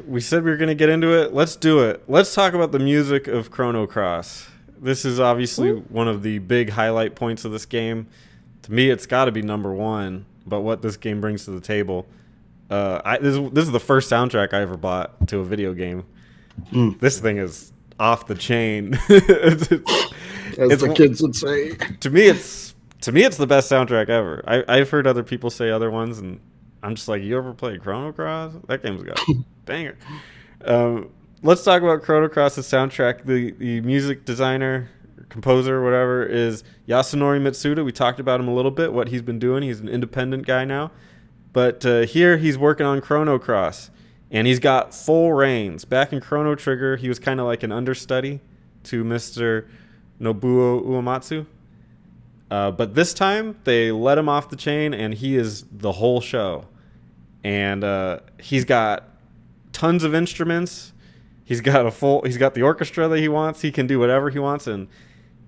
we said we were going to get into it. Let's do it. Let's talk about the music of Chrono Cross. This is obviously one of the big highlight points of this game. To me, it's got to be number one. But what this game brings to the table. This is the first soundtrack I ever bought to a video game. This thing is off the chain. As the kids would say. To me, it's the best soundtrack ever. I've heard other people say other ones, and I'm just like, you ever played Chrono Cross? That game's got a banger. Let's talk about Chrono Cross's soundtrack. The music designer, composer, whatever, is Yasunori Mitsuda. We talked about him a little bit, what he's been doing. He's an independent guy now. But here he's working on Chrono Cross, and he's got full reins. Back in Chrono Trigger, he was kind of like an understudy to Mr. Nobuo Uematsu. But this time, they let him off the chain, and he is the whole show. And he's got tons of instruments. He's got the orchestra that he wants. He can do whatever he wants, and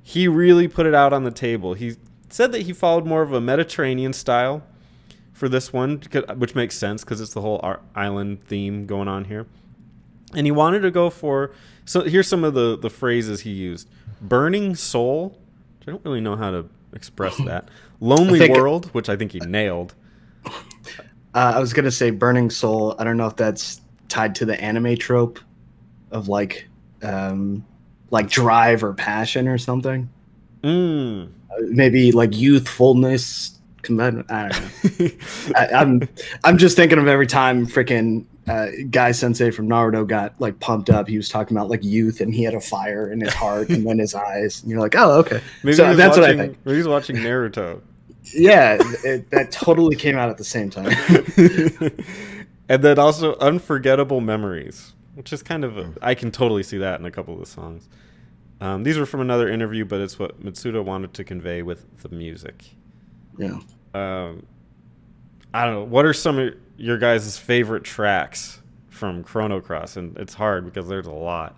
he really put it out on the table. He said that he followed more of a Mediterranean style for this one, which makes sense because it's the whole island theme going on here. And he wanted to go for, so here's some of the phrases he used. Burning Soul, which I don't really know how to express that. Lonely World, which I think he nailed. I was going to say Burning Soul. I don't know if that's tied to the anime trope of like drive or passion or something. Maybe like youthfulness. I don't know. I'm just thinking of every time freaking Guy Sensei from Naruto got like pumped up. He was talking about like youth, and he had a fire in his heart and then his eyes. And you're like, oh, okay. Maybe so that's what I think. Maybe he's watching Naruto. Yeah, that totally came out at the same time. And then also Unforgettable Memories, which is kind of I can totally see that in a couple of the songs. These were from another interview, but it's what Mitsuda wanted to convey with the music. Yeah. I don't know. What are some of your guys' favorite tracks from Chrono Cross? And it's hard because there's a lot.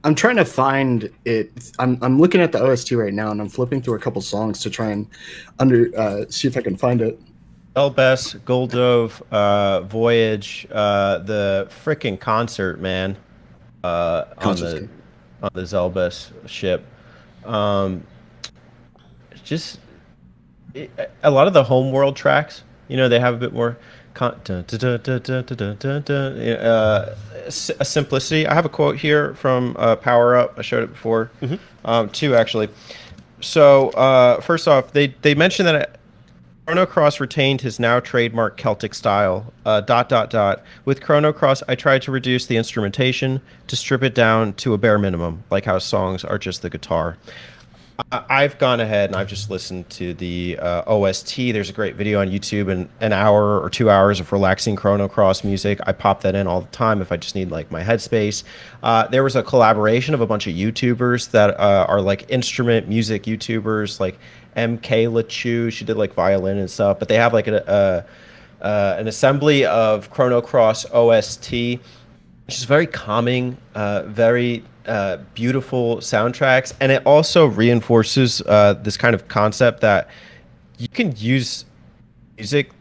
I'm trying to find it. I'm looking at the OST right now, and I'm flipping through a couple songs to try and see if I can find it. Elbes, Goldove, Voyage, the freaking concert, man, on the Zelbes ship. A lot of the homeworld tracks, they have a bit more simplicity. I have a quote here from Power Up. I showed it before, two actually. So first off, they mentioned that Chrono Cross retained his now trademark Celtic style. ... With Chrono Cross, I tried to reduce the instrumentation to strip it down to a bare minimum, like how songs are just the guitar. I've gone ahead and I've just listened to the OST. There's a great video on YouTube, and an hour or 2 hours of relaxing Chrono Cross music. I pop that in all the time if I just need like my headspace. There was a collaboration of a bunch of YouTubers that are like instrument music YouTubers, like MK LaChu. She did like violin and stuff, but they have like an assembly of Chrono Cross OST, which is very calming, very beautiful soundtracks, and it also reinforces this kind of concept that you can use music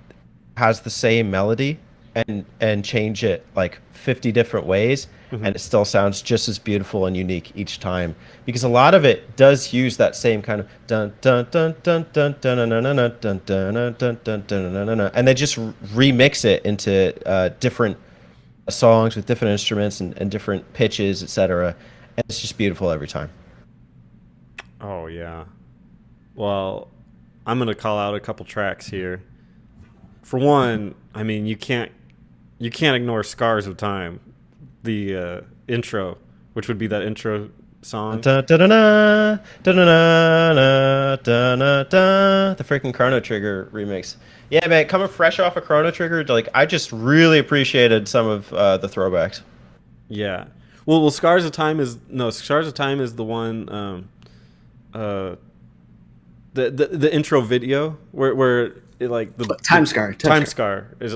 has the same melody and change it like 50 different ways, and it still sounds just as beautiful and unique each time, because a lot of it does use that same kind of dun dun dun dun dun dun dun dun dun dun dun dun dun dun, and they just remix it into different songs with different instruments and different pitches, etc. And it's just beautiful every time. Oh yeah. Well, I'm gonna call out a couple tracks here. For one, I mean you can't ignore "Scars of Time," the intro, which would be that intro song. The freaking Chrono Trigger remix. Yeah, man, coming fresh off of Chrono Trigger, like I just really appreciated some of the throwbacks. Yeah. Well, Scars of Time is the one, the intro video where it like the Time Scar is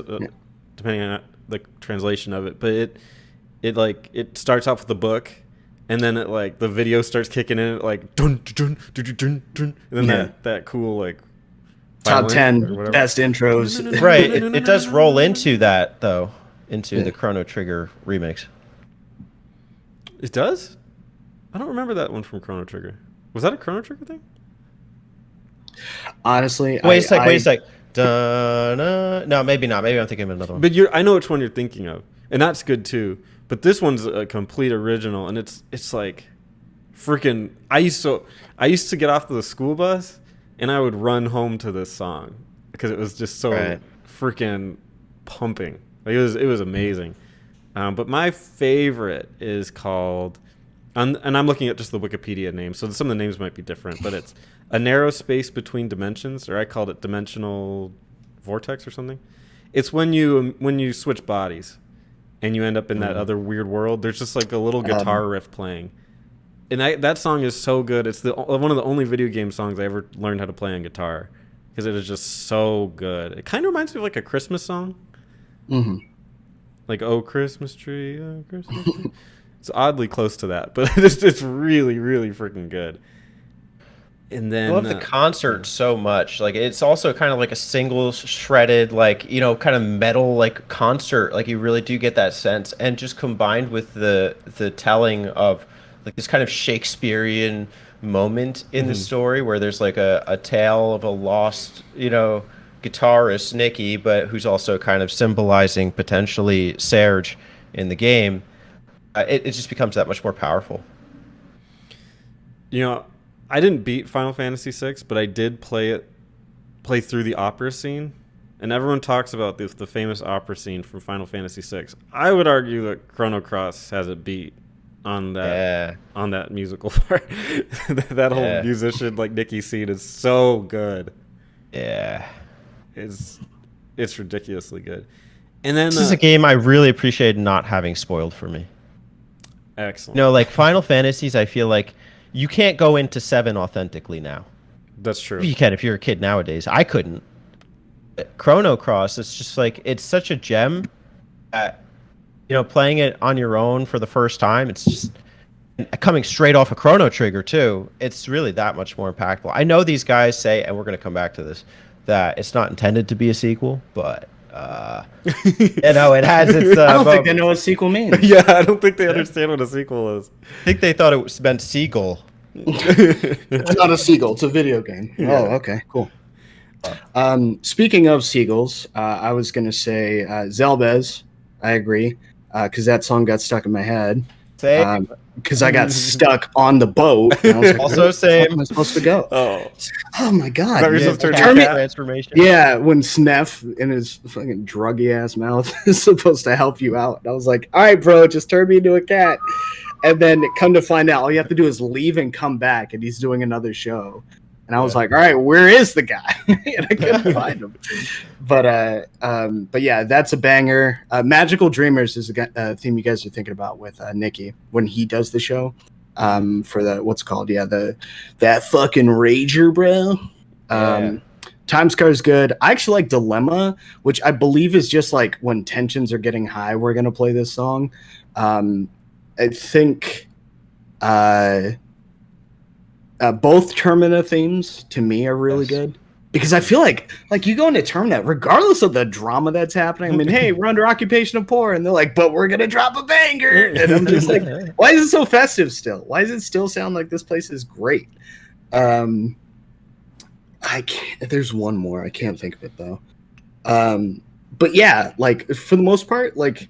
depending on the translation of it, but it starts off with the book, and then it like the video starts kicking in, like dun dun dun dun dun, dun, and then that cool like top 10 best intros. Right, it does roll into that though. into the Chrono Trigger remix. It does? I don't remember that one from Chrono Trigger. Was that a Chrono Trigger thing? Honestly, wait a sec. No, maybe not. Maybe I'm thinking of another one. But I know which one you're thinking of, and that's good too. But this one's a complete original, and it's like freaking. I used to get off the school bus, and I would run home to this song because it was just so freaking pumping. Like it was amazing. But my favorite is called, and I'm looking at just the Wikipedia name, so some of the names might be different, but it's A Narrow Space Between Dimensions, or I called it Dimensional Vortex or something. It's when you switch bodies and you end up in that other weird world. There's just like a little guitar riff playing. And that song is so good. It's one of the only video game songs I ever learned how to play on guitar because it is just so good. It kind of reminds me of like a Christmas song. Mm-hmm. Like, oh, Christmas tree, oh, Christmas tree. It's oddly close to that, but it's really, really freaking good. And then I love the concert so much. Like, it's also kind of like a single shredded, like, kind of metal like concert. Like, you really do get that sense, and just combined with the telling of like this kind of Shakespearean moment in the story where there's like a tale of a lost, guitarist Nicky, but who's also kind of symbolizing potentially Serge in the game. It just becomes that much more powerful. I didn't beat Final Fantasy VI, but I did play through the opera scene, and everyone talks about the famous opera scene from Final Fantasy VI. I would argue that Chrono Cross has it beat on that musical part. That whole musician like Nicky scene is so good. Yeah. It's ridiculously good. And then this is a game I really appreciate not having spoiled for me. Excellent. Like Final Fantasies, I feel like you can't go into 7 authentically now. That's true. You can if you're a kid nowadays. I couldn't. Chrono Cross, it's just like, it's such a gem that, playing it on your own for the first time, it's just coming straight off a Chrono Trigger too. It's really that much more impactful. I know these guys say, and we're going to come back to this, that it's not intended to be a sequel, but it has its. I don't think they know what sequel means. Yeah, I don't think they understand what a sequel is. I think they thought it meant seagull. It's not a seagull; it's a video game. Yeah. Oh, okay, cool. Speaking of seagulls, I was gonna say Zelbez. I agree, because that song got stuck in my head. Same. Because I got stuck on the boat. And I was like, also same. Where am I supposed to go? Oh my god! Transformation. Yeah, when Snef in his fucking druggy ass mouth is supposed to help you out, and I was like, "All right, bro, just turn me into a cat." And then come to find out, all you have to do is leave and come back, and he's doing another show. And I was like, "All right, where is the guy?" And I couldn't find him. But yeah, that's a banger. Magical Dreamers is a theme you guys are thinking about with Nicky when he does the show. For the what's it called? Yeah, that fucking rager, bro. Time Scar is good. I actually like Dilemma, which I believe is just like when tensions are getting high, we're gonna play this song. I think both Termina themes to me are really good. Because I feel like you go into Termina, regardless of the drama that's happening. I mean, hey, we're under occupation of poor, and they're like, but we're gonna drop a banger, and I'm just like, why is it so festive still? Why does it still sound like this place is great? I can't. There's one more. I can't think of it though. But yeah, like for the most part, like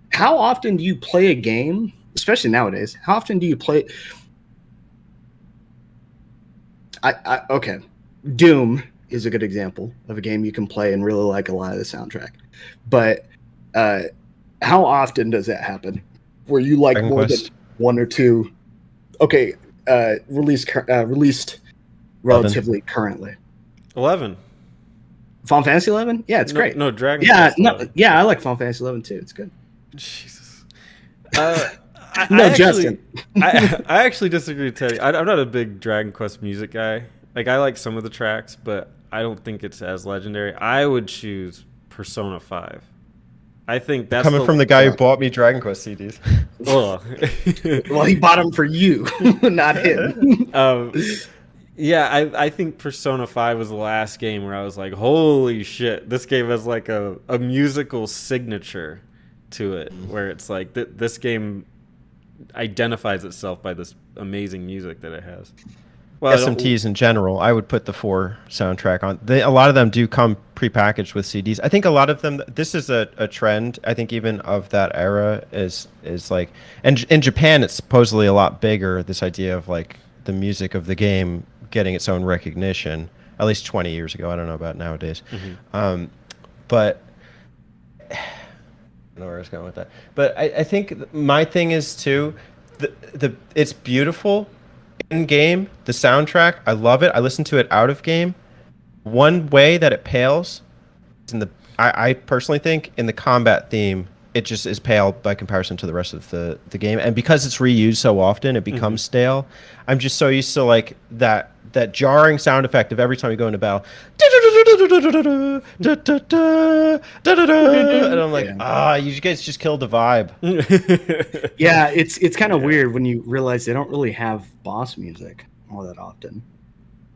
how often do you play a game, especially nowadays? How often do you play? Okay, Doom is a good example of a game you can play and really like a lot of the soundtrack. But how often does that happen? Where you like more than one or two? Okay, released relatively currently. 11. Final Fantasy 11? Yeah, it's great. No, Dragon Quest 11. Yeah, I like Final Fantasy 11 too. It's good. Jesus. Justin. I actually disagree with Teddy. I'm not a big Dragon Quest music guy. Like, I like some of the tracks, but I don't think it's as legendary. I would choose Persona 5. I think that's coming from the guy who bought me Dragon Quest CDs. Well, he bought them for you, not him. Yeah, I think Persona 5 was the last game where I was like, holy shit, this game has like a musical signature to it, where it's like this game identifies itself by this amazing music that it has. Well, SMTs in general, I would put the 4 soundtrack on. A lot of them do come prepackaged with CDs. I think a lot of them. This is a trend. I think even of that era is like, and in Japan it's supposedly a lot bigger. This idea of like the music of the game getting its own recognition. At least 20 years ago. I don't know about nowadays. But I don't know where I was going with that. But I think my thing is too, it's beautiful. In game, the soundtrack, I love it. I listen to it out of game. One way that it pales is in I personally think in the combat theme, it just is pale by comparison to the rest of the game. And because it's reused so often, it becomes stale. I'm just so used to like that jarring sound effect of every time you go into battle. And I'm like, you guys just killed the vibe. Yeah, it's kind of weird when you realize they don't really have boss music all that often.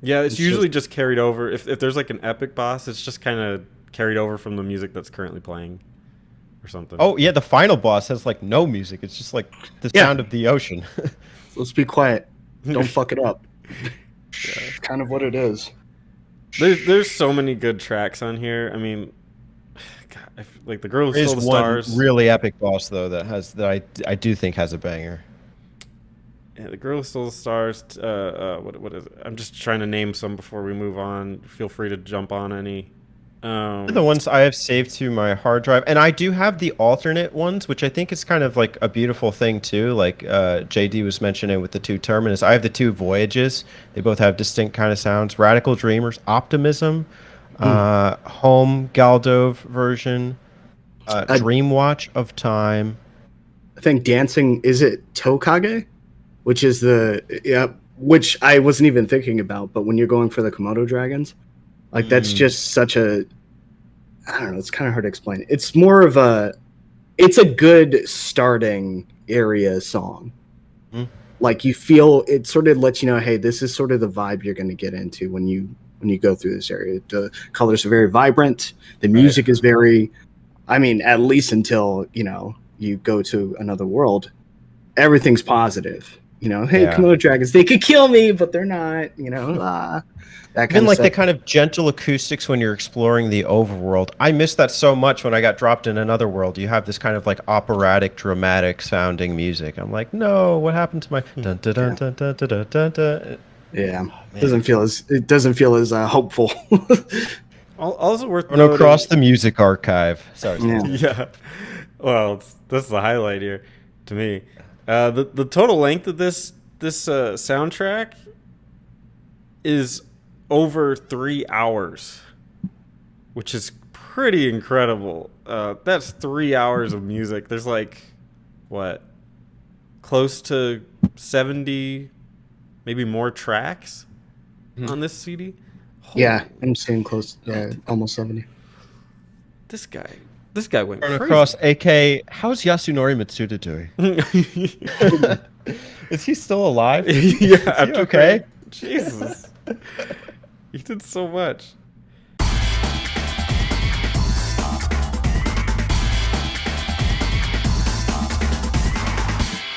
Yeah, it's usually just carried over. If there's like an epic boss, it's just kind of carried over from the music that's currently playing or something. Oh, yeah, the final boss has like no music. It's just like the sound of the ocean. Let's be quiet. Don't fuck it up. Kind of what it is. There's so many good tracks on here. I mean, God, like the Girl Who Stole the Stars. One really epic boss though that I do think has a banger. Yeah, the Girl Who Stole the Stars. What is it? I'm just trying to name some before we move on. Feel free to jump on any. The ones I have saved to my hard drive, and I do have the alternate ones, which I think is kind of like a beautiful thing too. Like JD was mentioning with the 2 Terminus, I have the 2 Voyages. They both have distinct kind of sounds. Radical Dreamers, Optimism, Home Galdove version, Dream Watch of Time. I think Dancing, is it Tokage, which is which I wasn't even thinking about, but when you're going for the Komodo dragons. Like, that's just such a, I don't know, it's kind of hard to explain. It's more of it's a good starting area song. Like, you feel, it sort of lets you know, hey, this is sort of the vibe you're going to get into when you go through this area. The colors are very vibrant. The music is very, I mean, at least until, you go to another world, everything's positive. Hey, Komodo dragons, they could kill me, but they're not, that kind Even like stuff. the kind of gentle acoustics when you're exploring the overworld. I miss that so much when I got dropped in another world. You have this kind of like operatic, dramatic sounding music. I'm like, no, what happened to my dun dun dun dun dun dun dun dun dun? Yeah, it doesn't feel as hopeful. Also worth noting, across the music archive. Sorry. Yeah. Well, this is the highlight here to me. The total length of this soundtrack is over 3 hours, which is pretty incredible. That's 3 hours of music. There's like, what, close to 70, maybe more tracks on this CD. Yeah, I'm seeing close, almost 70. This guy went Chrono crazy. Cross, AK, how's Yasunori Mitsuda doing? Is he still alive? Yeah. Okay. Jesus. He did so much.